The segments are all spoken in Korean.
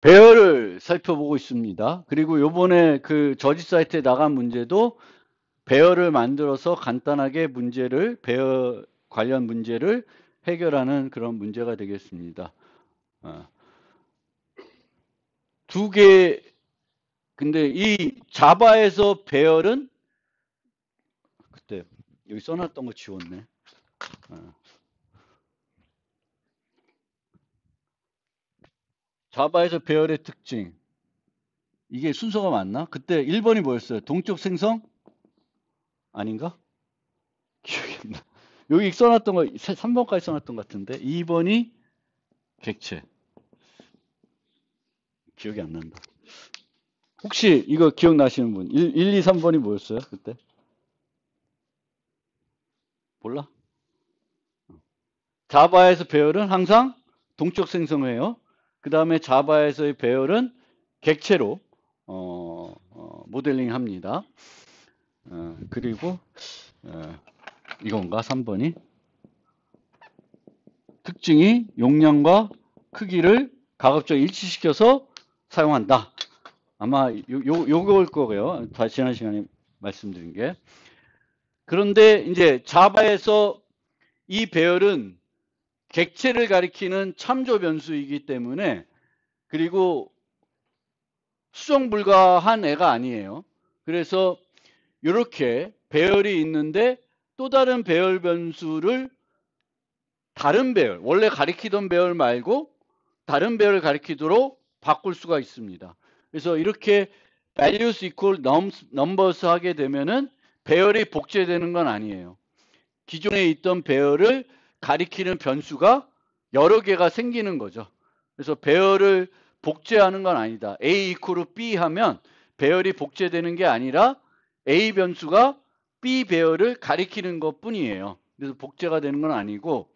배열을 살펴보고 있습니다. 그리고 요번에 그 저지 사이트에 나간 문제도 배열을 만들어서 간단하게 배열 관련 문제를 해결하는 그런 문제가 되겠습니다. 어, 두 개, 근데 이 자바에서 배열은 그때 여기 써놨던 거 지웠네. 어, 자바에서 배열의 특징. 이게 순서가 맞나? 그때 1번이 뭐였어요? 동적 생성? 아닌가? 기억이 안 나. 여기 써놨던 거, 3번까지 써놨던 것 같은데, 2번이 객체. 기억이 안 난다. 혹시 이거 기억나시는 분? 1, 2, 3번이 뭐였어요? 그때? 몰라? 자바에서 배열은 항상 동적 생성해요. 그 다음에 자바에서의 배열은 객체로 모델링 합니다. 그리고 이건가? 3번이 특징이 용량과 크기를 가급적 일치시켜서 사용한다. 아마 요거일 거고요. 다 지난 시간에 말씀드린 게. 그런데 이제 자바에서 이 배열은 객체를 가리키는 참조 변수이기 때문에 그리고 수정 불가한 애가 아니에요. 그래서 이렇게 배열이 있는데 또 다른 배열 변수를 다른 배열, 원래 가리키던 배열 말고 다른 배열을 가리키도록 바꿀 수가 있습니다. 그래서 이렇게 values equal numbers 하게 되면은 배열이 복제되는 건 아니에요. 기존에 있던 배열을 가리키는 변수가 여러 개가 생기는 거죠. 그래서 배열을 복제하는 건 아니다. A 이퀄 B 하면 배열이 복제되는 게 아니라 A 변수가 B 배열을 가리키는 것 뿐이에요. 그래서 복제가 되는 건 아니고,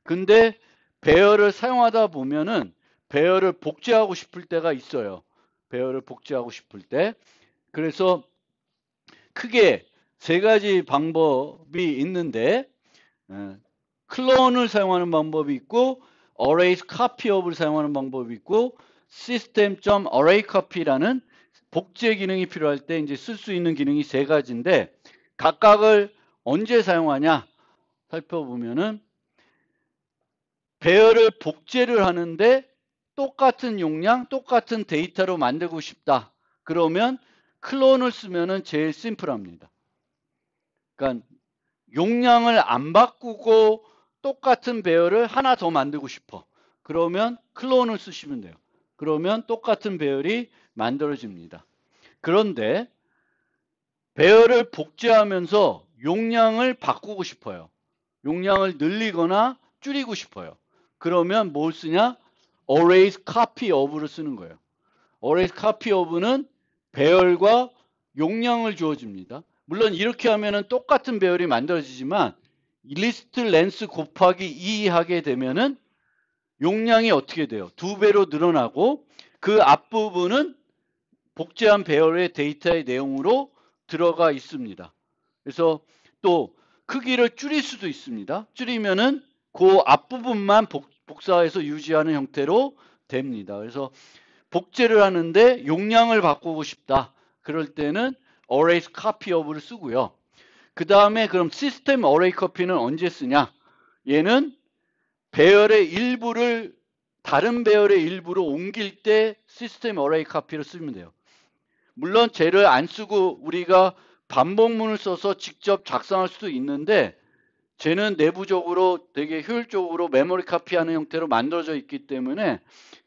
근데 배열을 사용하다 보면은 배열을 복제하고 싶을 때가 있어요. 배열을 복제하고 싶을 때. 그래서 크게 세 가지 방법이 있는데, 클론을 사용하는 방법이 있고, arrays copy of를 사용하는 방법이 있고, system.array copy라는 복제 기능이 필요할 때 이제 쓸 수 있는 기능이 세 가지인데, 각각을 언제 사용하냐 살펴보면은 배열을 복제를 하는데 똑같은 용량, 똑같은 데이터로 만들고 싶다. 그러면 클론을 쓰면은 제일 심플합니다. 그러니까 용량을 안 바꾸고 똑같은 배열을 하나 더 만들고 싶어. 그러면 클론을 쓰시면 돼요. 그러면 똑같은 배열이 만들어집니다. 그런데 배열을 복제하면서 용량을 바꾸고 싶어요. 용량을 늘리거나 줄이고 싶어요. 그러면 뭘 쓰냐? arrays copy of를 쓰는 거예요. arrays copy of는 배열과 용량을 주어집니다. 물론 이렇게 하면은 똑같은 배열이 만들어지지만 리스트 렌스 곱하기 2 하게 되면은 용량이 어떻게 돼요? 2배로 늘어나고 그 앞부분은 복제한 배열의 데이터의 내용으로 들어가 있습니다. 그래서 또 크기를 줄일 수도 있습니다. 줄이면은 그 앞부분만 복사해서 유지하는 형태로 됩니다. 그래서 복제를 하는데 용량을 바꾸고 싶다. 그럴 때는 arrays copy of를 쓰고요. 그 다음에 그럼 시스템 array copy는 언제 쓰냐? 얘는 배열의 일부를 다른 배열의 일부로 옮길 때 시스템 array copy를 쓰면 돼요. 물론 쟤를 안 쓰고 우리가 반복문을 써서 직접 작성할 수도 있는데 쟤는 내부적으로 되게 효율적으로 메모리 카피하는 형태로 만들어져 있기 때문에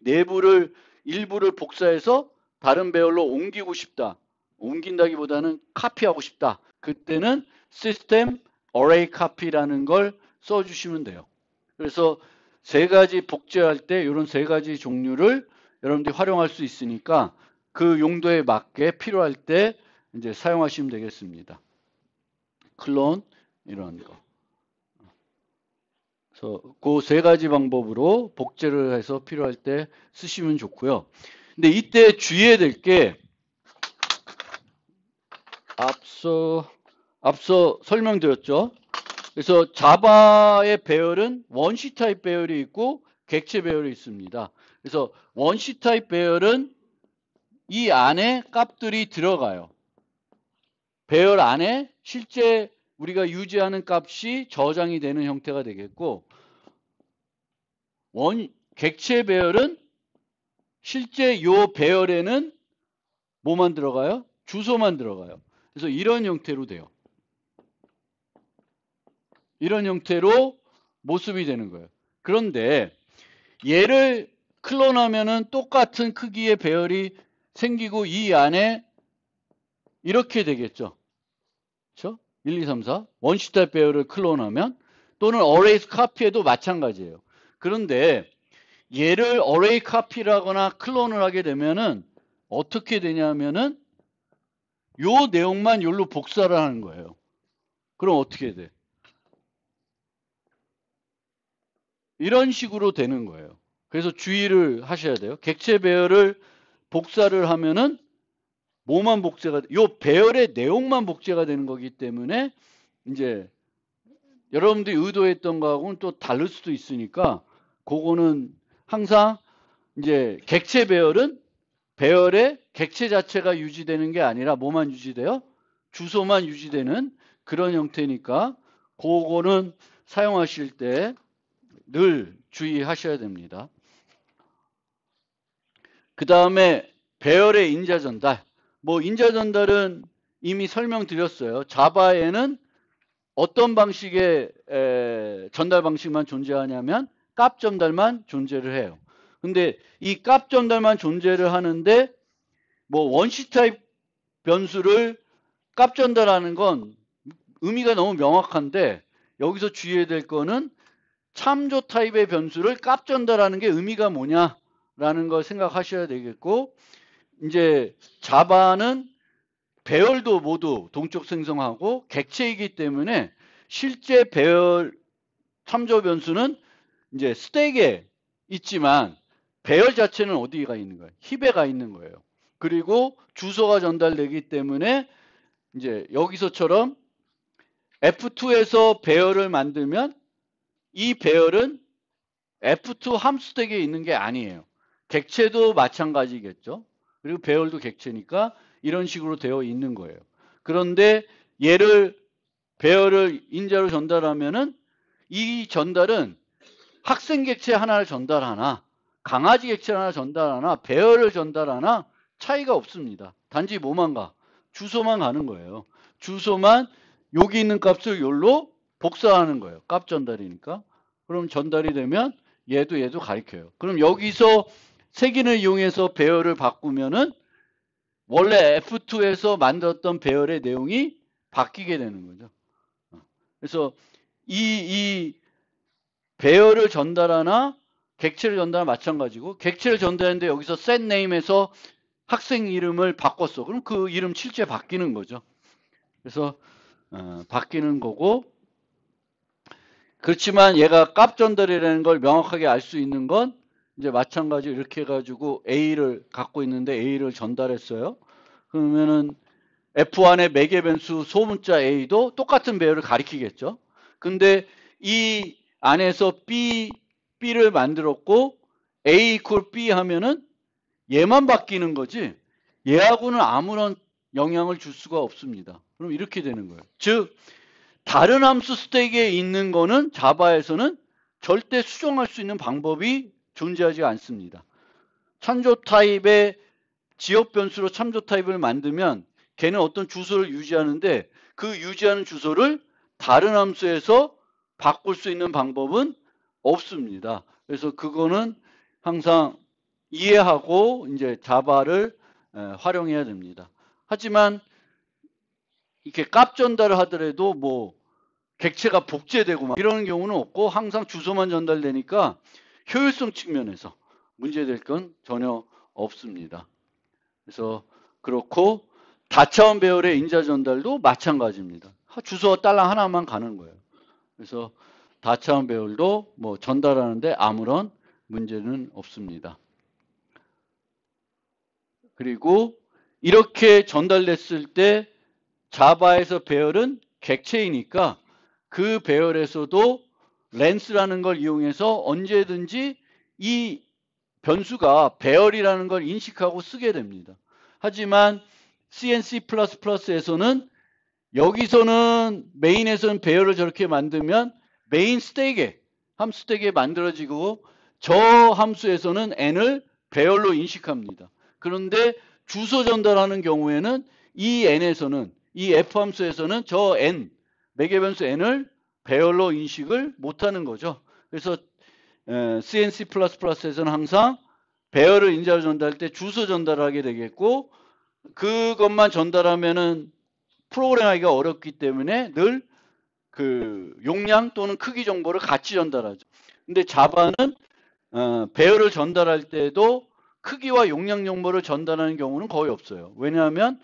일부를 복사해서 다른 배열로 옮기고 싶다. 옮긴다기보다는 카피하고 싶다. 그때는 시스템 array copy라는 걸 써주시면 돼요. 그래서 세 가지 복제할 때 이런 세 가지 종류를 여러분들이 활용할 수 있으니까 그 용도에 맞게 필요할 때 이제 사용하시면 되겠습니다. 클론 이런 거. 그래서 그 세 가지 방법으로 복제를 해서 필요할 때 쓰시면 좋고요. 근데 이때 주의해야 될 게 앞서 설명드렸죠. 그래서 자바의 배열은 원시 타입 배열이 있고 객체 배열이 있습니다. 그래서 원시 타입 배열은 이 안에 값들이 들어가요. 배열 안에 실제 우리가 유지하는 값이 저장이 되는 형태가 되겠고, 객체 배열은 실제 요 배열에는 뭐만 들어가요? 주소만 들어가요. 그래서 이런 형태로 돼요. 이런 형태로 모습이 되는 거예요. 그런데 얘를 클론하면은 똑같은 크기의 배열이 생기고 이 안에 이렇게 되겠죠. 그렇죠? 1, 2, 3, 4 원시 타입 배열을 클론하면, 또는 어레이 카피에도 마찬가지예요. 그런데 얘를 어레이 카피라거나 클론을 하게 되면은 어떻게 되냐면은 요 내용만 여기로 복사를 하는 거예요. 그럼 어떻게 돼? 이런 식으로 되는 거예요. 그래서 주의를 하셔야 돼요. 객체 배열을 복사를 하면은 뭐만 복제가, 요 배열의 내용만 복제가 되는 거기 때문에 이제 여러분들이 의도했던 거하고는 또 다를 수도 있으니까 그거는 항상 이제 객체 배열은 배열의 객체 자체가 유지되는 게 아니라 뭐만 유지돼요? 주소만 유지되는 그런 형태니까 그거는 사용하실 때 늘 주의하셔야 됩니다. 그 다음에 배열의 인자 전달. 뭐 인자 전달은 이미 설명드렸어요. 자바에는 어떤 방식의 전달 방식만 존재하냐면 값 전달만 존재를 해요. 근데 이 값 전달만 존재를 하는데 뭐 원시 타입 변수를 값 전달하는 건 의미가 너무 명확한데, 여기서 주의해야 될 거는 참조 타입의 변수를 값 전달하는 게 의미가 뭐냐라는 걸 생각하셔야 되겠고, 이제 자바는 배열도 모두 동적 생성하고 객체이기 때문에 실제 배열 참조 변수는 이제 스택에 있지만 배열 자체는 어디가 있는 거예요? 힙에 가 있는 거예요. 그리고 주소가 전달되기 때문에 이제 여기서처럼 F2에서 배열을 만들면 이 배열은 F2 함수택에 있는 게 아니에요. 객체도 마찬가지겠죠. 그리고 배열도 객체니까 이런 식으로 되어 있는 거예요. 그런데 얘를 배열을 인자로 전달하면은 이 전달은 학생 객체 하나를 전달하나 강아지 객체 하나 전달하나 배열을 전달하나 차이가 없습니다. 단지 뭐만 가? 주소만 가는 거예요. 주소만 여기 있는 값을 여기로 복사하는 거예요. 값 전달이니까. 그럼 전달이 되면 얘도 가리켜요. 그럼 여기서 색인을 이용해서 배열을 바꾸면은 원래 F2에서 만들었던 배열의 내용이 바뀌게 되는 거죠. 그래서 이 배열을 전달하나 객체를 전달하나 마찬가지고, 객체를 전달했는데 여기서 setName에서 학생 이름을 바꿨어. 그럼 그 이름 실제 바뀌는 거죠. 그래서 바뀌는 거고, 그렇지만 얘가 값 전달이라는 걸 명확하게 알 수 있는 건 이제 마찬가지로 이렇게 해가지고 A를 갖고 있는데 A를 전달했어요. 그러면은 F1의 매개 변수 소문자 A도 똑같은 배열을 가리키겠죠. 근데 이 안에서 B를 만들었고 A 이퀄 B 하면은 얘만 바뀌는 거지 얘하고는 아무런 영향을 줄 수가 없습니다. 그럼 이렇게 되는 거예요. 즉 다른 함수 스택에 있는 거는 자바에서는 절대 수정할 수 있는 방법이 존재하지 않습니다. 참조 타입의 지역 변수로 참조 타입을 만들면 걔는 어떤 주소를 유지하는데 그 유지하는 주소를 다른 함수에서 바꿀 수 있는 방법은 없습니다. 그래서 그거는 항상 이해하고 이제 자바를 활용해야 됩니다. 하지만 이렇게 값 전달을 하더라도 뭐 객체가 복제되고 막 이런 경우는 없고 항상 주소만 전달되니까 효율성 측면에서 문제될 건 전혀 없습니다. 그래서 그렇고 다차원 배열의 인자 전달도 마찬가지입니다. 주소 딸랑 하나만 가는 거예요. 그래서 다차원 배열도 뭐 전달하는데 아무런 문제는 없습니다. 그리고 이렇게 전달됐을 때 자바에서 배열은 객체이니까 그 배열에서도 렌스라는 걸 이용해서 언제든지 이 변수가 배열이라는 걸 인식하고 쓰게 됩니다. 하지만 CNC++에서는 여기서는 메인에서는 배열을 저렇게 만들면 메인 스택에 함수 스택에 만들어지고 저 함수에서는 n을 배열로 인식합니다. 그런데 주소 전달하는 경우에는 이 n에서는 이 f 함수에서는 저 n 매개 변수 n을 배열로 인식을 못하는 거죠. 그래서 CNC++에서는 항상 배열을 인자로 전달할 때 주소 전달하게 되겠고 그것만 전달하면은 프로그램하기가 어렵기 때문에 늘 그 용량 또는 크기 정보를 같이 전달하죠. 근데 자바는 배열을 전달할 때도 크기와 용량 정보를 전달하는 경우는 거의 없어요. 왜냐하면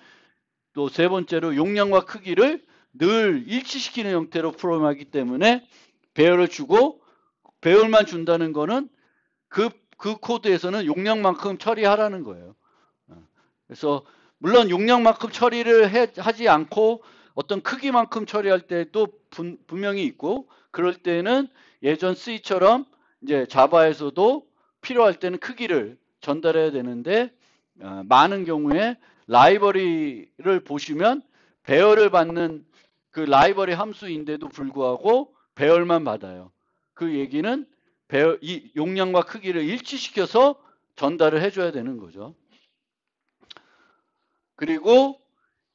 또 세 번째로 용량과 크기를 늘 일치시키는 형태로 프로그램하기 때문에 배열을 주고 배열만 준다는 거는 그 코드에서는 용량만큼 처리하라는 거예요. 그래서 물론 용량만큼 처리를 하지 않고 어떤 크기만큼 처리할 때도 분명히 있고 그럴 때는 예전 C처럼 이제 자바에서도 필요할 때는 크기를 전달해야 되는데 많은 경우에 라이브러리를 보시면 배열을 받는 그 라이브러리 함수인데도 불구하고 배열만 받아요. 그 얘기는 이 용량과 크기를 일치시켜서 전달을 해줘야 되는 거죠. 그리고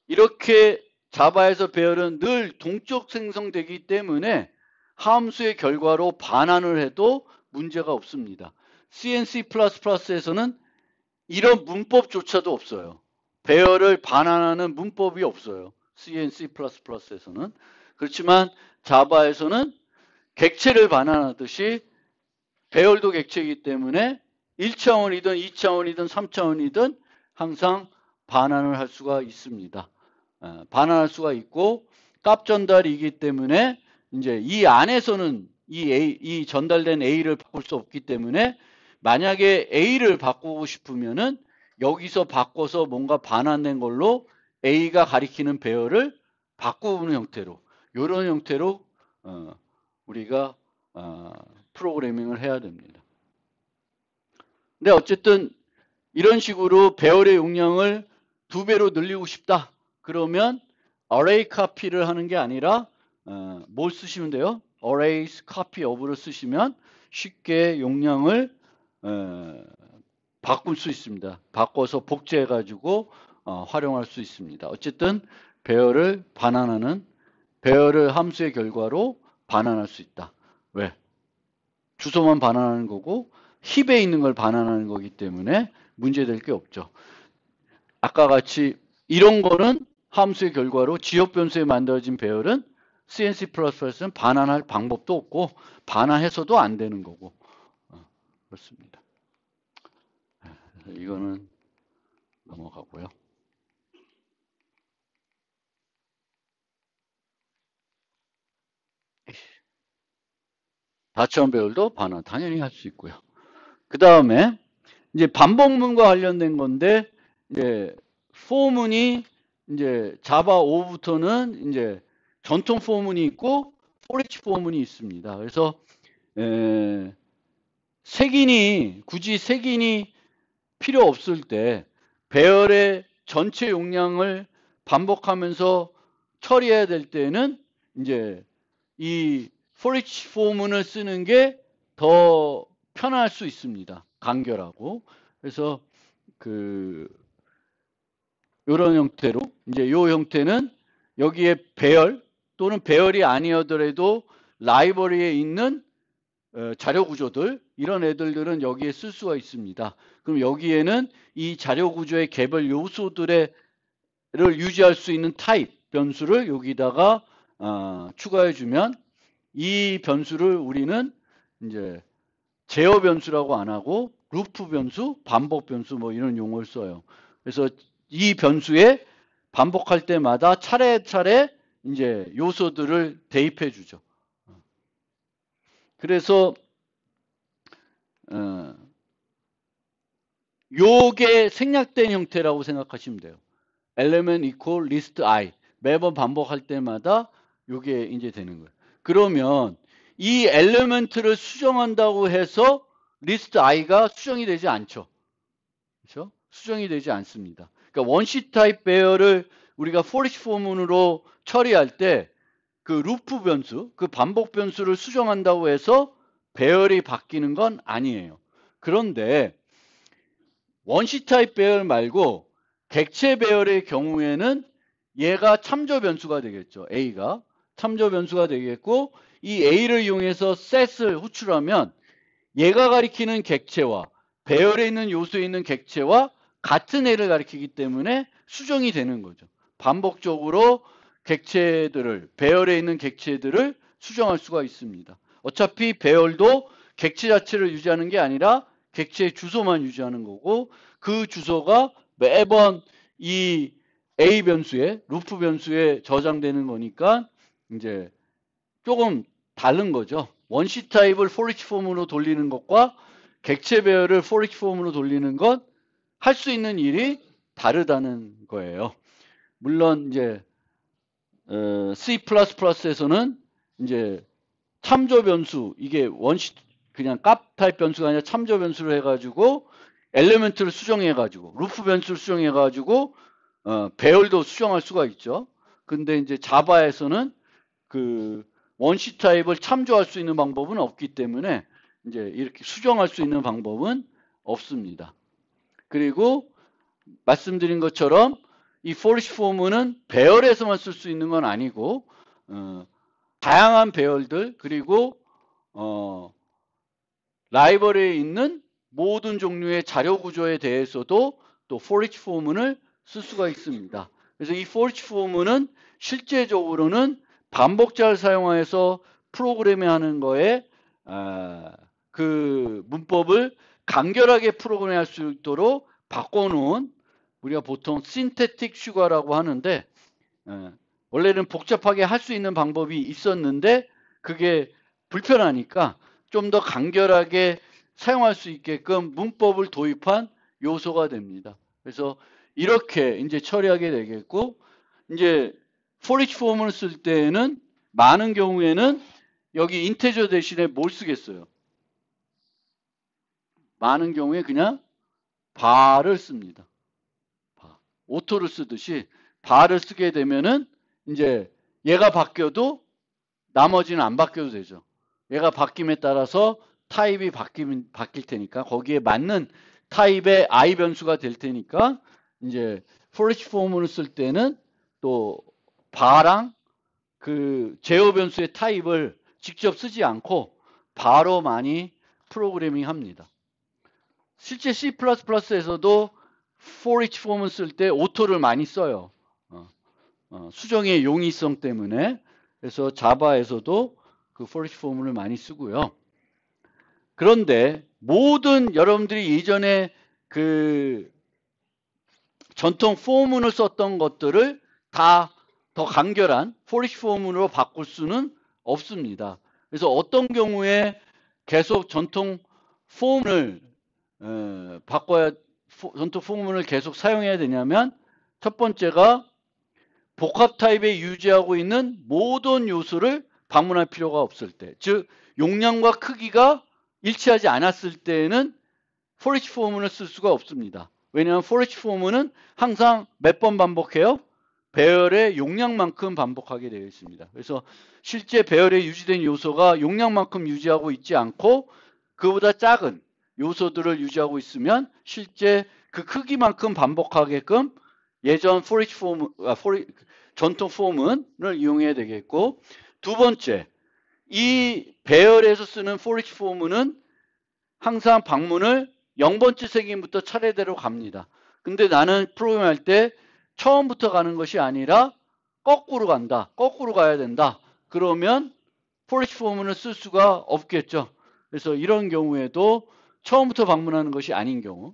이렇게 자바에서 배열은 늘 동적 생성되기 때문에 함수의 결과로 반환을 해도 문제가 없습니다. CNC++에서는 이런 문법조차도 없어요. 배열을 반환하는 문법이 없어요. CNC++에서는. 그렇지만 자바에서는 객체를 반환하듯이 배열도 객체이기 때문에 1차원이든 2차원이든 3차원이든 항상 반환을 할 수가 있습니다. 반환할 수가 있고 값 전달이기 때문에 이제 이 안에서는 이 전달된 A를 바꿀 수 없기 때문에 만약에 A를 바꾸고 싶으면은 여기서 바꿔서 뭔가 반환된 걸로 A가 가리키는 배열을 바꾸는 형태로 이런 형태로 우리가 프로그래밍을 해야 됩니다. 근데 어쨌든 이런 식으로 배열의 용량을 2배로 늘리고 싶다. 그러면 array copy를 하는 게 아니라 뭘 쓰시면 돼요? arrays copy of를 쓰시면 쉽게 용량을 바꿀 수 있습니다. 바꿔서 복제해 가지고 활용할 수 있습니다. 어쨌든 배열을 반환하는 배열을 함수의 결과로 반환할 수 있다. 왜? 주소만 반환하는 거고 힙에 있는 걸 반환하는 거기 때문에 문제될 게 없죠. 아까 같이 이런 거는 함수의 결과로 지역 변수에 만들어진 배열은 CNC++는 반환할 방법도 없고 반환해서도 안 되는 거고 그렇습니다. 이거는 넘어가고요. 다차원 배열도 반환 당연히 할 수 있고요. 그 다음에 이제 반복문과 관련된 건데 이제 포문이 이제 자바 5부터는 이제 전통 포문이 있고 포리치 포문이 있습니다. 그래서 굳이 색인이 필요 없을 때 배열의 전체 용량을 반복하면서 처리해야 될 때는 이제 이 포리치 포문을 쓰는 게 더 편할 수 있습니다. 간결하고. 그래서 이런 형태로 이제 이 형태는 여기에 배열 또는 배열이 아니더라도 라이브러리에 있는 자료 구조들 이런 애들은 여기에 쓸 수가 있습니다. 그럼 여기에는 이 자료 구조의 개별 요소들을 유지할 수 있는 타입 변수를 여기다가 추가해 주면 이 변수를 우리는 이제 제어 변수라고 안 하고 루프 변수, 반복 변수 뭐 이런 용어를 써요. 그래서 이 변수에 반복할 때마다 차례차례 이제 요소들을 대입해 주죠. 그래서 요게 생략된 형태라고 생각하시면 돼요. element equal list I 매번 반복할 때마다 요게 이제 되는 거예요. 그러면 이 엘리먼트를 수정한다고 해서 리스트 i가 수정이 되지 않죠. 그렇죠? 수정이 되지 않습니다. 그러니까 원시 타입 배열을 우리가 for each 포문으로 처리할 때 그 루프 변수, 그 반복 변수를 수정한다고 해서 배열이 바뀌는 건 아니에요. 그런데 원시 타입 배열 말고 객체 배열의 경우에는 얘가 참조 변수가 되겠죠. A가 참조 변수가 되겠고, 이 A를 이용해서 set을 호출하면 얘가 가리키는 객체와 배열에 있는 요소에 있는 객체와 같은 애를 가리키기 때문에 수정이 되는 거죠. 반복적으로 객체들을, 배열에 있는 객체들을 수정할 수가 있습니다. 어차피 배열도 객체 자체를 유지하는 게 아니라 객체의 주소만 유지하는 거고, 그 주소가 매번 이 A 변수에, 루프 변수에 저장되는 거니까 이제 조금 다른 거죠. 원시 타입을 for each 폼으로 돌리는 것과 객체 배열을 for each 폼으로 돌리는 것, 할 수 있는 일이 다르다는 거예요. 물론 이제 C++에서는 이제 참조 변수, 이게 원시 그냥 값 타입 변수가 아니라 참조 변수로 해가지고 엘리멘트를 수정해가지고 루프 변수를 수정해가지고 배열도 수정할 수가 있죠. 근데 이제 자바에서는 그 원시 타입을 참조할 수 있는 방법은 없기 때문에 이제 이렇게 수정할 수 있는 방법은 없습니다. 그리고 말씀드린 것처럼 이 for each 폼은 배열에서만 쓸 수 있는 건 아니고 다양한 배열들, 그리고 라이브러리에 있는 모든 종류의 자료 구조에 대해서도 또 for each 폼을 쓸 수가 있습니다. 그래서 이 for each 폼은 실제적으로는 반복자를 사용해서 프로그래밍하는 거에 그 문법을 간결하게 프로그램할 수 있도록 바꿔놓은, 우리가 보통 신테틱 슈가라고 하는데, 원래는 복잡하게 할 수 있는 방법이 있었는데 그게 불편하니까 좀 더 간결하게 사용할 수 있게끔 문법을 도입한 요소가 됩니다. 그래서 이렇게 이제 처리하게 되겠고, 이제 for each 폼을 쓸 때에는 많은 경우에는 여기 인테저 대신에 뭘 쓰겠어요? 많은 경우에 그냥 bar을 씁니다. 오토를 쓰듯이 bar을 쓰게 되면은 이제 얘가 바뀌어도 나머지는 안 바뀌어도 되죠. 얘가 바뀜에 따라서 타입이 바뀔 테니까 거기에 맞는 타입의 i 변수가 될 테니까 이제 for each 폼을 쓸 때는 또 bar랑 그 제어 변수의 타입을 직접 쓰지 않고 바로 많이 프로그래밍 합니다. 실제 C++에서도 for each 폼을 쓸 때 오토를 많이 써요. 수정의 용이성 때문에. 그래서 자바에서도 그 for each 폼을 많이 쓰고요. 그런데 모든 여러분들이 예전에 그 전통 포문을 썼던 것들을 다 더 간결한 for each 폼으로 바꿀 수는 없습니다. 그래서 어떤 경우에 계속 전통 폼을 바꿔야, 전통 폼을 계속 사용해야 되냐면, 첫 번째가 복합 타입에 유지하고 있는 모든 요소를 방문할 필요가 없을 때, 즉 용량과 크기가 일치하지 않았을 때에는 for each 폼을 쓸 수가 없습니다. 왜냐하면 for each 폼은 항상 몇 번 반복해요? 배열의 용량만큼 반복하게 되어 있습니다. 그래서 실제 배열에 유지된 요소가 용량만큼 유지하고 있지 않고 그보다 작은 요소들을 유지하고 있으면 실제 그 크기만큼 반복하게끔 예전 for each 폼, 전통 폼을 이용해야 되겠고, 두 번째, 이 배열에서 쓰는 for each 폼은 항상 방문을 0번째 색임부터 차례대로 갑니다. 근데 나는 프로그램할 때 처음부터 가는 것이 아니라 거꾸로 간다. 거꾸로 가야 된다. 그러면 for each 폼을 쓸 수가 없겠죠. 그래서 이런 경우에도 처음부터 방문하는 것이 아닌 경우,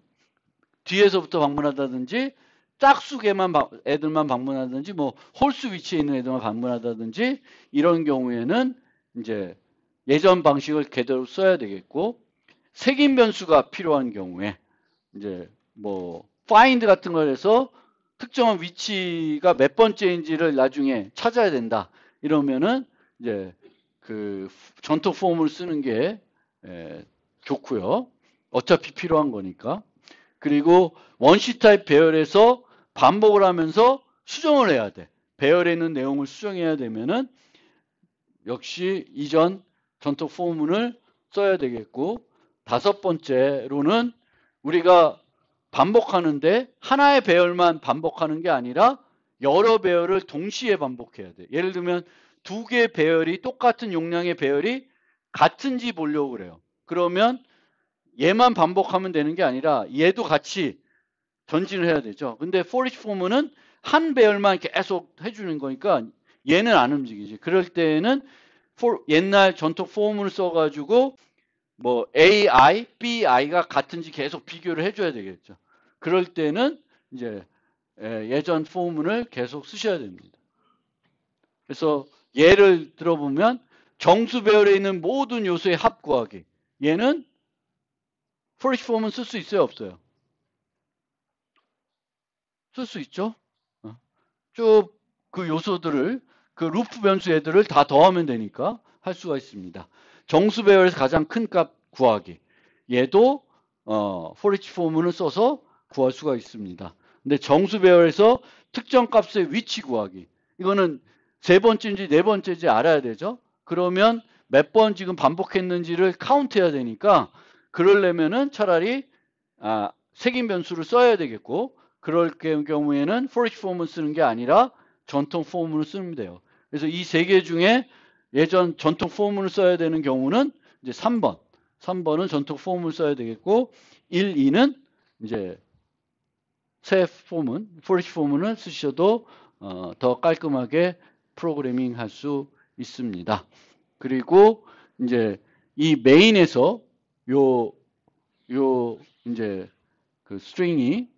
뒤에서부터 방문하다든지 짝수개만 애들만 방문하든지 뭐 홀수 위치에 있는 애들만 방문하다든지 이런 경우에는 이제 예전 방식을 그대로 써야 되겠고, 색임 변수가 필요한 경우에 이제 뭐 find 같은 걸 해서 특정한 위치가 몇 번째인지를 나중에 찾아야 된다. 이러면은 이제 그 전통 폼을 쓰는 게 좋고요. 어차피 필요한 거니까. 그리고 원시 타입 배열에서 반복을 하면서 수정을 해야 돼. 배열에 있는 내용을 수정해야 되면은 역시 이전 전통 포문을 써야 되겠고, 다섯 번째로는 우리가 반복하는데 하나의 배열만 반복하는 게 아니라 여러 배열을 동시에 반복해야 돼. 예를 들면 두 개의 배열이 똑같은 용량의 배열이 같은지 보려고 그래요. 그러면 얘만 반복하면 되는 게 아니라 얘도 같이 전진을 해야 되죠. 근데 for each form은 한 배열만 계속 해주는 거니까 얘는 안 움직이지. 그럴 때에는 옛날 전통 포문을 써가지고 뭐 AI, BI가 같은지 계속 비교를 해줘야 되겠죠. 그럴 때는 이제 예전 포문을 계속 쓰셔야 됩니다. 그래서 예를 들어보면 정수 배열에 있는 모든 요소의 합 구하기. 얘는 for each form은 쓸 수 있어요, 없어요? 쓸 수 있죠. 쭉 그 요소들을 그 루프 변수 애들을 다 더하면 되니까 할 수가 있습니다. 정수 배열에서 가장 큰 값 구하기. 얘도 for each form을 써서 구할 수가 있습니다. 근데 정수 배열에서 특정 값의 위치 구하기. 이거는 세 번째인지 네 번째인지 알아야 되죠. 그러면 몇 번 지금 반복했는지를 카운트해야 되니까 그러려면은 차라리 색인 변수를 써야 되겠고, 그럴 경우에는 for each form을 쓰는 게 아니라 전통 포문을 쓰면 돼요. 그래서 이 세 개 중에 예전 전통 포문을 써야 되는 경우는 이제 3번. 3번은 전통 포문을 써야 되겠고, 1, 2는 이제 새 포문, for each 포문을 쓰셔도 더 깔끔하게 프로그래밍 할 수 있습니다. 그리고 이제 이 메인에서 요 이제 그 스트링이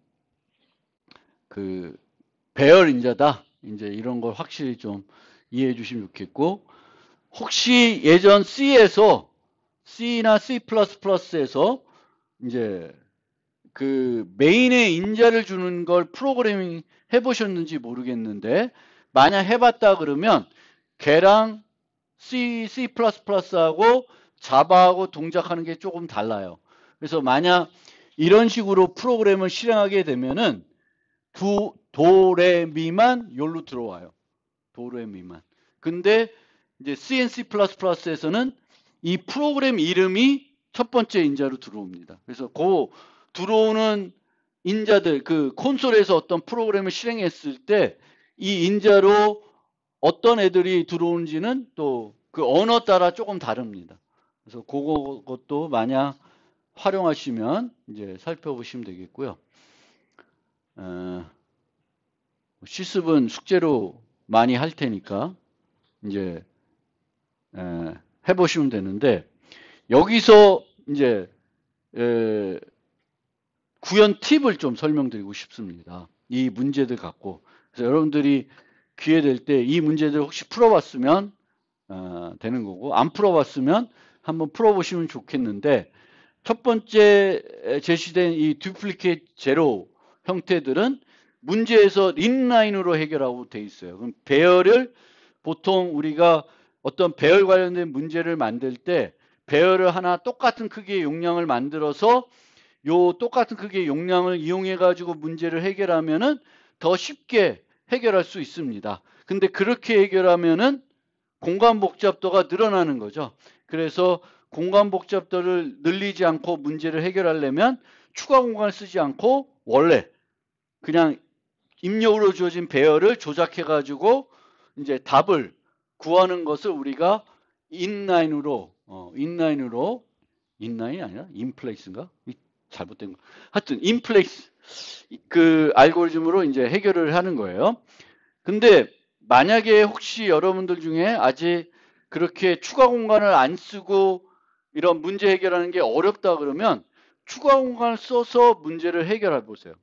그 배열 인자다. 이제 이런 걸 확실히 좀 이해해 주시면 좋겠고, 혹시 예전 C에서 C나 C++에서 이제 그 메인에 인자를 주는 걸 프로그래밍 해보셨는지 모르겠는데, 만약 해봤다 그러면 걔랑 C++하고 자바하고 동작하는 게 조금 달라요. 그래서 만약 이런 식으로 프로그램을 실행하게 되면은 도레미만 여기로 들어와요. 도레미만. 근데 이제 C++에서는 이 프로그램 이름이 첫 번째 인자로 들어옵니다. 그래서 그 들어오는 인자들, 그 콘솔에서 어떤 프로그램을 실행했을 때 이 인자로 어떤 애들이 들어오는지는 또 그 언어 따라 조금 다릅니다. 그래서 그것도 만약 활용하시면 이제 살펴보시면 되겠고요. 실습은 숙제로 많이 할 테니까 이제 해보시면 되는데, 여기서 이제 구현 팁을 좀 설명드리고 싶습니다. 이 문제들 갖고. 그래서 여러분들이 기회 될 때 이 문제들 혹시 풀어봤으면 되는 거고, 안 풀어봤으면 한번 풀어보시면 좋겠는데, 첫 번째 제시된 이 듀플리케이트 제로 형태들은 문제에서 인라인으로 해결하고 돼 있어요. 그럼 배열을 보통 우리가 어떤 배열 관련된 문제를 만들 때 배열을 하나 똑같은 크기의 용량을 만들어서 요 똑같은 크기의 용량을 이용해 가지고 문제를 해결하면은 더 쉽게 해결할 수 있습니다. 근데 그렇게 해결하면은 공간 복잡도가 늘어나는 거죠. 그래서 공간 복잡도를 늘리지 않고 문제를 해결하려면 추가 공간을 쓰지 않고 원래 그냥 입력으로 주어진 배열을 조작해 가지고 이제 답을 구하는 것을 우리가 인라인으로 인라인이 아니라 인플레이스인가? 잘못된 거. 하여튼 인플레이스 그 알고리즘으로 이제 해결을 하는 거예요. 근데 만약에 혹시 여러분들 중에 아직 그렇게 추가 공간을 안 쓰고 이런 문제 해결하는 게 어렵다 그러면 추가 공간을 써서 문제를 해결해 보세요.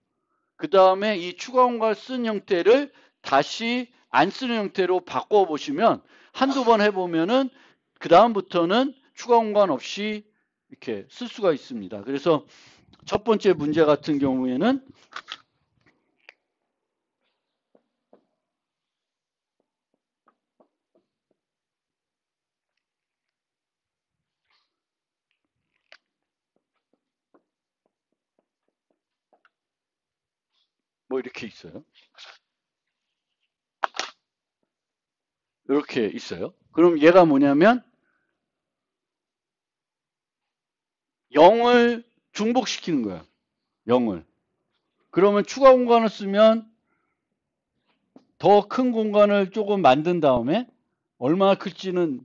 그 다음에 이 추가 공간을 쓴 형태를 다시 안 쓰는 형태로 바꿔 보시면 한두 번 해보면은 그 다음부터는 추가 공간 없이 이렇게 쓸 수가 있습니다. 그래서 첫 번째 문제 같은 경우에는 뭐 이렇게 있어요. 이렇게 있어요. 그럼 얘가 뭐냐면 0을 중복시키는 거야. 0을. 그러면 추가 공간을 쓰면 더 큰 공간을 조금 만든 다음에 얼마나 클지는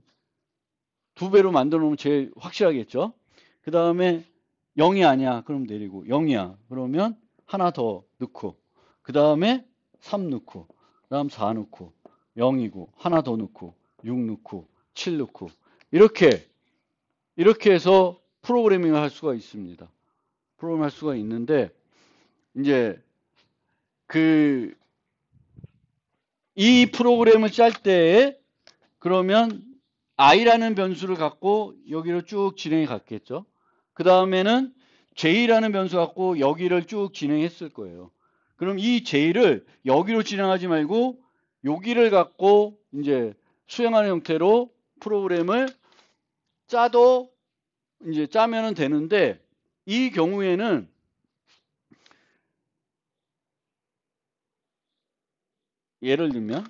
2배로 만들어 놓으면 제일 확실하겠죠. 그 다음에 0이 아니야. 그럼 내리고 0이야. 그러면 하나 더 넣고 그 다음에 3 넣고 그 다음 4 넣고 0이고 하나 더 넣고 6 넣고 7 넣고 이렇게 해서 프로그래밍을 할 수가 있습니다. 프로그램 할 수가 있는데 이제 이 프로그램을 짤 때에 그러면 i라는 변수를 갖고 여기로 쭉 진행해 갔겠죠. 그 다음에는 j라는 변수 갖고 여기를 쭉 진행했을 거예요. 그럼 이 j를 여기로 진행하지 말고 여기를 갖고 이제 수행하는 형태로 프로그램을 짜도 이제 짜면은 되는데 이 경우에는 예를 들면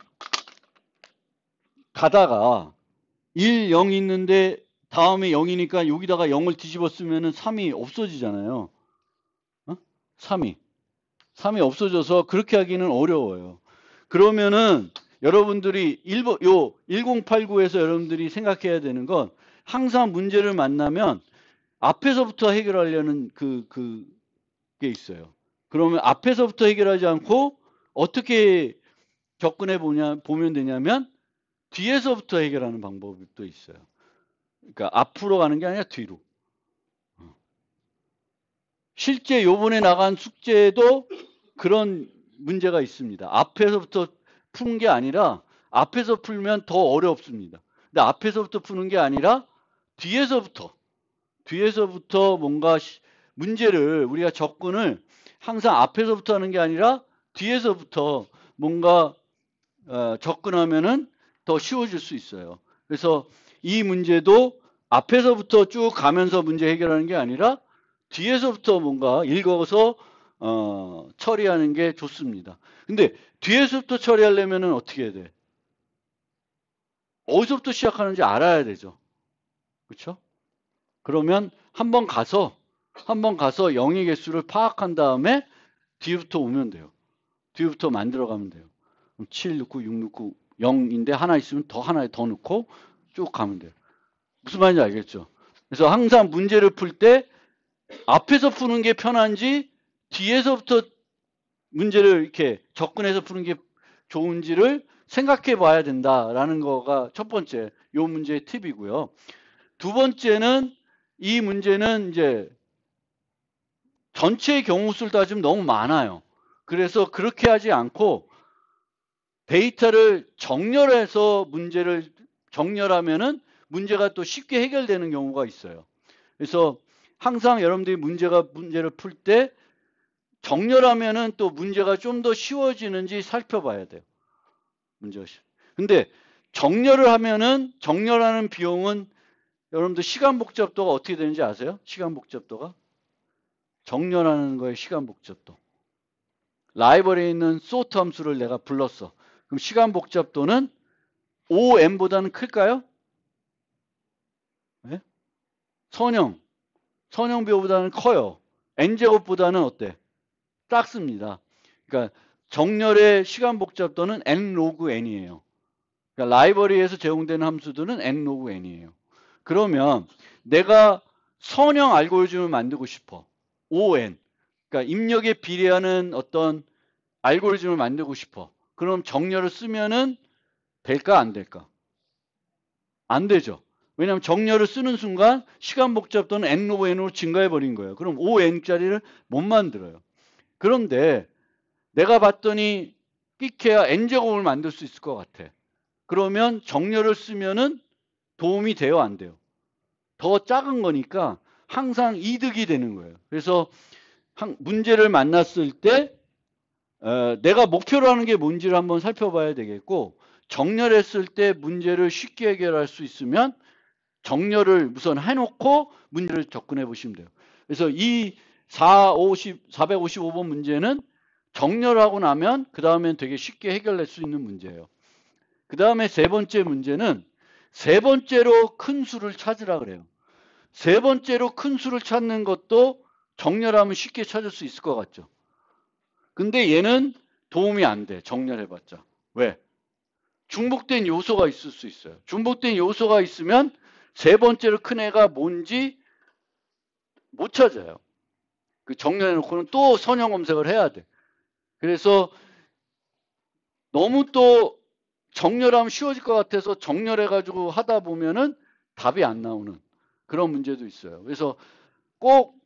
가다가 1, 0 있는데 다음에 0이니까 여기다가 0을 뒤집어 쓰면은 3이 없어지잖아요. 3이 없어져서 그렇게 하기는 어려워요. 그러면은 여러분들이 1089에서 여러분들이 생각해야 되는 건 항상 문제를 만나면 앞에서부터 해결하려는 그게 있어요. 그러면 앞에서부터 해결하지 않고 어떻게 접근해 보면 되냐면 뒤에서부터 해결하는 방법이 또 있어요. 그러니까 앞으로 가는 게 아니라 뒤로. 실제 요번에 나간 숙제도 그런 문제가 있습니다. 앞에서부터 푸는 게 아니라 앞에서 풀면 더 어렵습니다. 근데 앞에서부터 푸는 게 아니라 뒤에서부터 뭔가 문제를 우리가 접근을 항상 앞에서부터 하는 게 아니라 뒤에서부터 뭔가 접근하면은 더 쉬워질 수 있어요. 그래서 이 문제도 앞에서부터 쭉 가면서 문제 해결하는 게 아니라 뒤에서부터 뭔가 읽어서 처리하는 게 좋습니다. 근데 뒤에서부터 처리하려면은 어떻게 해야 돼? 어디서부터 시작하는지 알아야 되죠. 그렇죠? 그러면 한번 가서 영의 개수를 파악한 다음에 뒤부터 오면 돼요. 뒤부터 만들어 가면 돼요. 7 넣고 6 넣고 0인데 하나 있으면 하나 더 넣고 쭉 가면 돼요. 무슨 말인지 알겠죠? 그래서 항상 문제를 풀 때 앞에서 푸는 게 편한지 뒤에서부터 문제를 이렇게 접근해서 푸는 게 좋은지를 생각해 봐야 된다라는 거가 첫 번째 요 문제의 팁이고요. 두 번째는 이 문제는 이제 전체 경우 수를 따지면 너무 많아요. 그래서 그렇게 하지 않고 데이터를 정렬해서 정렬하면은 문제가 또 쉽게 해결되는 경우가 있어요. 그래서 항상 여러분들이 문제를 풀 때 정렬하면은 또 문제가 좀 더 쉬워지는지 살펴봐야 돼요. 근데 정렬하는 비용은 여러분들 시간 복잡도가 어떻게 되는지 아세요? 시간 복잡도가? 정렬하는 거의 시간 복잡도. 라이벌에 있는 sort 함수를 내가 불렀어. 그럼 시간 복잡도는 OM보다는 클까요? 네? 선형비호보다는 커요. n제곱보다는 어때? 작습니다. 그러니까 정렬의 시간 복잡도는 n 로그 n이에요. 그러니까 라이브러리에서 제공되는 함수들은 n 로그 n이에요. 그러면 내가 선형 알고리즘을 만들고 싶어. ON. 그러니까 입력에 비례하는 어떤 알고리즘을 만들고 싶어. 그럼 정렬을 쓰면은 될까 안 될까? 안 되죠. 왜냐하면 정렬을 쓰는 순간 시간 복잡도는 n 로그 n으로 증가해 버린 거예요. 그럼 ON짜리를 못 만들어요. 그런데 내가 봤더니 끽해야 n제곱을 만들 수 있을 것 같아. 그러면 정렬을 쓰면은 도움이 돼요, 안 돼요? 더 작은 거니까 항상 이득이 되는 거예요. 그래서 문제를 만났을 때 내가 목표로 하는 게 뭔지를 한번 살펴봐야 되겠고, 정렬했을 때 문제를 쉽게 해결할 수 있으면 정렬을 우선 해놓고 문제를 접근해 보시면 돼요. 그래서 이 455번 문제는 정렬하고 나면 그 다음엔 되게 쉽게 해결될 수 있는 문제예요. 그 다음에 세 번째 문제는 세 번째로 큰 수를 찾으라 그래요. 세 번째로 큰 수를 찾는 것도 정렬하면 쉽게 찾을 수 있을 것 같죠. 근데 얘는 도움이 안 돼. 정렬해봤자. 왜? 중복된 요소가 있을 수 있어요. 중복된 요소가 있으면 세 번째로 큰 애가 뭔지 못 찾아요. 그 정렬해놓고는 또 선형 검색을 해야 돼. 그래서 너무 또 정렬하면 쉬워질 것 같아서 정렬해가지고 하다 보면은 답이 안 나오는 그런 문제도 있어요. 그래서 꼭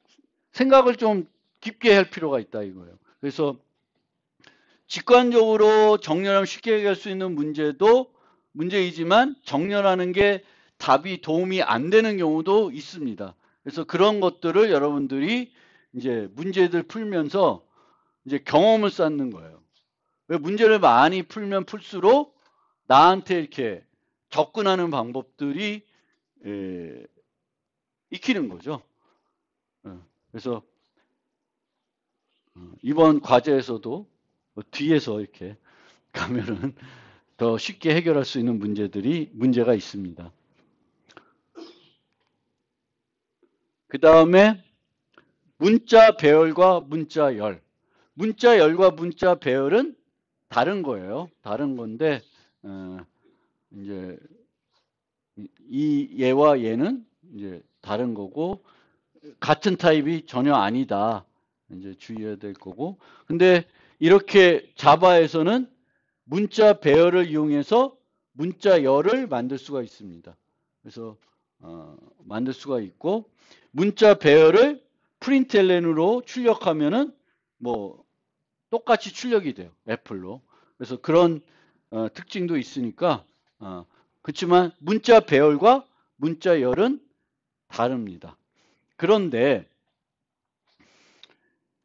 생각을 좀 깊게 할 필요가 있다 이거예요. 그래서 직관적으로 정렬하면 쉽게 해결할 수 있는 문제도 문제이지만 정렬하는 게 답이 도움이 안 되는 경우도 있습니다. 그래서 그런 것들을 여러분들이 이제 문제들 풀면서 이제 경험을 쌓는 거예요. 왜 문제를 많이 풀면 풀수록 나한테 이렇게 접근하는 방법들이 익히는 거죠. 그래서 이번 과제에서도 뒤에서 이렇게 가면은 더 쉽게 해결할 수 있는 문제가 있습니다. 그 다음에 문자 배열과 문자 열. 문자 열과 문자 배열은 다른 거예요. 다른 건데 이제 이 얘와 얘는 이제 다른 거고 같은 타입이 전혀 아니다. 이제 주의해야 될 거고. 근데 이렇게 자바에서는 문자 배열을 이용해서 문자 열을 만들 수가 있습니다. 그래서 만들 수가 있고 문자 배열을 프린트LN으로 출력하면은 뭐 똑같이 출력이 돼요. 애플로. 그래서 그런 특징도 있으니까 그렇지만 문자 배열과 문자 열은 다릅니다. 그런데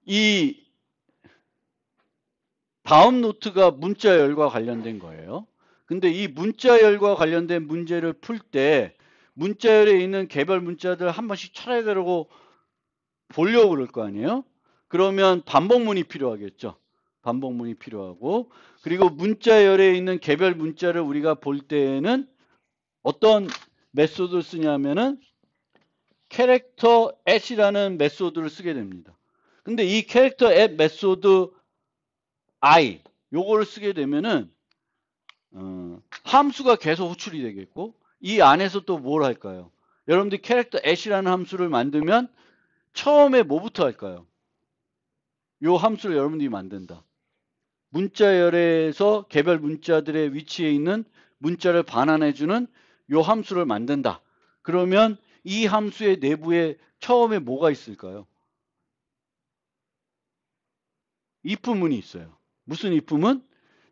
이 다음 노트가 문자열과 관련된 거예요. 근데 이 문자열과 관련된 문제를 풀 때 문자열에 있는 개별 문자들 한 번씩 찾아내려고 보려고 그럴 거 아니에요? 그러면 반복문이 필요하겠죠. 반복문이 필요하고 그리고 문자열에 있는 개별 문자를 우리가 볼 때에는 어떤 메소드를 쓰냐면은 캐릭터 앳이라는 메소드를 쓰게 됩니다. 근데 이 캐릭터 앳 메소드 I 요거를 쓰게 되면은 함수가 계속 호출이 되겠고 이 안에서 또 뭘 할까요? 여러분들이 캐릭터 앳이라는 함수를 만들면 처음에 뭐부터 할까요? 요 함수를 여러분들이 만든다. 문자열에서 개별 문자들의 위치에 있는 문자를 반환해주는 요 함수를 만든다. 그러면 이 함수의 내부에 처음에 뭐가 있을까요? if문이 있어요. 무슨 if문?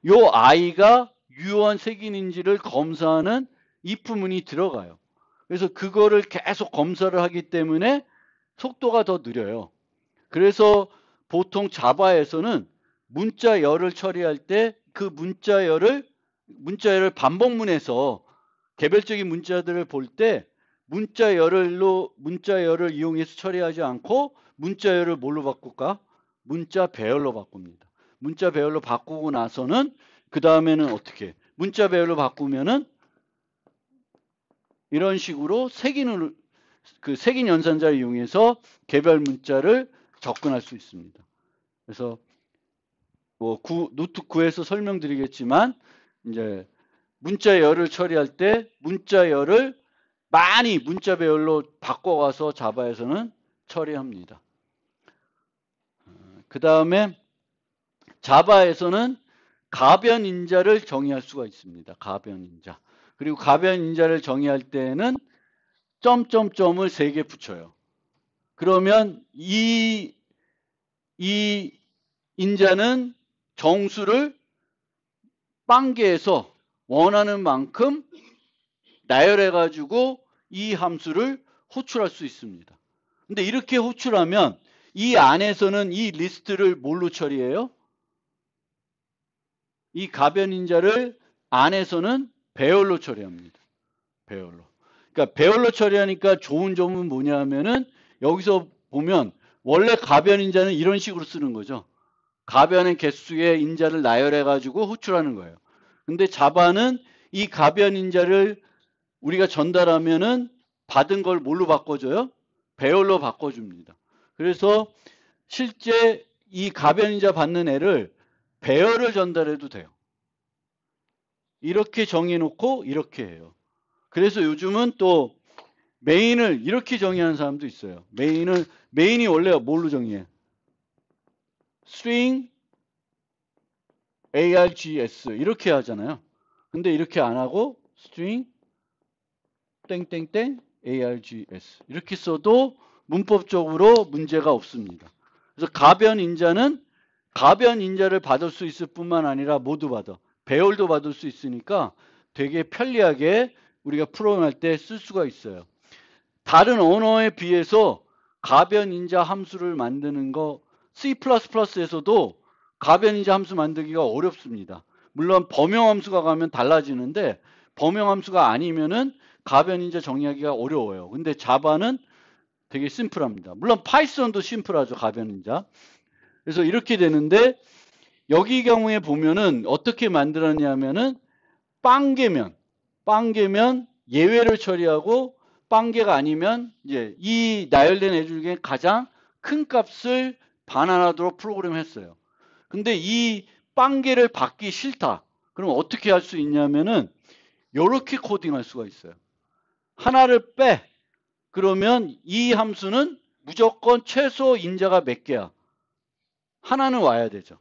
요 i가 유효한 색인인지를 검사하는 if문이 들어가요. 그래서 그거를 계속 검사를 하기 때문에 속도가 더 느려요. 그래서 보통 자바에서는 문자열을 처리할 때 그 문자열을 반복문에서 개별적인 문자들을 볼 때 문자열을 이용해서 처리하지 않고 문자열을 뭘로 바꿀까? 문자 배열로 바꿉니다. 문자 배열로 바꾸고 나서는 그 다음에는 어떻게? 문자 배열로 바꾸면은 이런 식으로 색인 연산자를 이용해서 개별 문자를 접근할 수 있습니다. 그래서 뭐 노트 9에서 설명드리겠지만 이제 문자열을 처리할 때 문자열을 많이 문자 배열로 바꿔가서 자바에서는 처리합니다. 그 다음에 자바에서는 가변인자를 정의할 수가 있습니다. 가변인자. 그리고 가변인자를 정의할 때는 점점점을 3개 붙여요. 그러면 이 인자는 정수를 빵개에서 원하는 만큼 나열해가지고 이 함수를 호출할 수 있습니다. 근데 이렇게 호출하면 이 안에서는 이 리스트를 뭘로 처리해요? 이 가변인자를 안에서는 배열로 처리합니다. 배열로. 그러니까 배열로 처리하니까 좋은 점은 뭐냐면은 여기서 보면 원래 가변인자는 이런 식으로 쓰는 거죠. 가변의 개수의 인자를 나열해 가지고 호출하는 거예요. 근데 자바는 이 가변 인자를 우리가 전달하면은 받은 걸 뭘로 바꿔줘요? 배열로 바꿔줍니다. 그래서 실제 이 가변 인자 받는 애를 배열을 전달해도 돼요. 이렇게 정해놓고 이렇게 해요. 그래서 요즘은 또 메인을 이렇게 정의하는 사람도 있어요. 메인이 원래 뭘로 정의해? string args 이렇게 하잖아요. 근데 이렇게 안 하고 string 땡땡땡 args 이렇게 써도 문법적으로 문제가 없습니다. 그래서 가변 인자는 가변 인자를 받을 수 있을 뿐만 아니라 모두 받아. 배열도 받을 수 있으니까 되게 편리하게 우리가 프로그램할 때 쓸 수가 있어요. 다른 언어에 비해서 가변 인자 함수를 만드는 거 C++에서도 가변 인자 함수 만들기가 어렵습니다. 물론 범용 함수가 가면 달라지는데 범용 함수가 아니면은 가변 인자 정의하기가 어려워요. 근데 자바는 되게 심플합니다. 물론 파이썬도 심플하죠. 가변 인자. 그래서 이렇게 되는데 여기 경우에 보면은 어떻게 만들었냐면은 빵개면 예외를 처리하고 빵개가 아니면 이제 이 나열된 애 중에 가장 큰 값을 반환하도록 프로그램했어요. 근데 이 빵개를 받기 싫다. 그럼 어떻게 할 수 있냐면은 이렇게 코딩할 수가 있어요. 하나를 빼. 그러면 이 함수는 무조건 최소 인자가 몇 개야? 하나는 와야 되죠.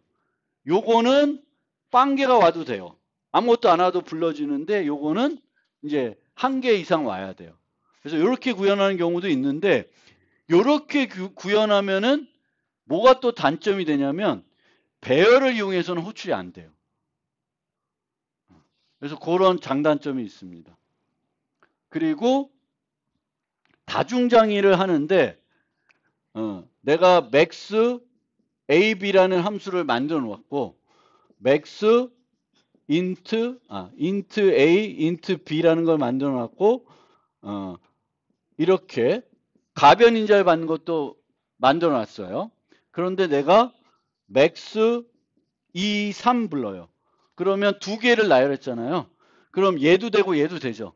요거는 빵개가 와도 돼요. 아무것도 안 와도 불러지는데 요거는 이제 한 개 이상 와야 돼요. 그래서 이렇게 구현하는 경우도 있는데 이렇게 구현하면은 뭐가 또 단점이 되냐면 배열을 이용해서는 호출이 안 돼요. 그래서 그런 장단점이 있습니다. 그리고 다중장의를 하는데 내가 max ab라는 함수를 만들어 놓았고 max int a int b라는 걸 만들어 놨고 이렇게 가변 인자를 받는 것도 만들어 놨어요. 그런데 내가 max 2, 3 불러요. 그러면 두 개를 나열했잖아요. 그럼 얘도 되고 얘도 되죠.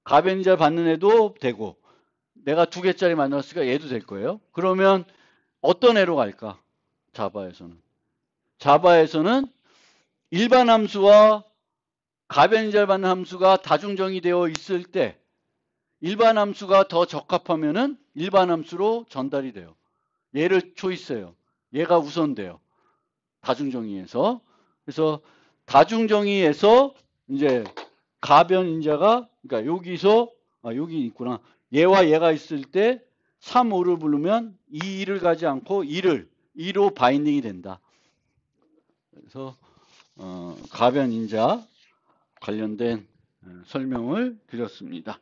가변 인자를 받는 애도 되고 내가 두 개짜리 만들었으니까 얘도 될 거예요. 그러면 어떤 애로 갈까? 자바에서는 일반 함수와 가변 인자를 받는 함수가 다중정의되어 있을 때 일반 함수가 더 적합하면은 일반 함수로 전달이 돼요. 얘를 초이스해요. 얘가 우선돼요. 다중정의에서. 그래서 다중정의에서 이제 가변 인자가 그러니까 여기서 여기 있구나. 얘와 얘가 있을 때 3, 5를 부르면 2, 2를 가지 않고 2로 바인딩이 된다. 그래서 가변 인자 관련된 설명을 드렸습니다.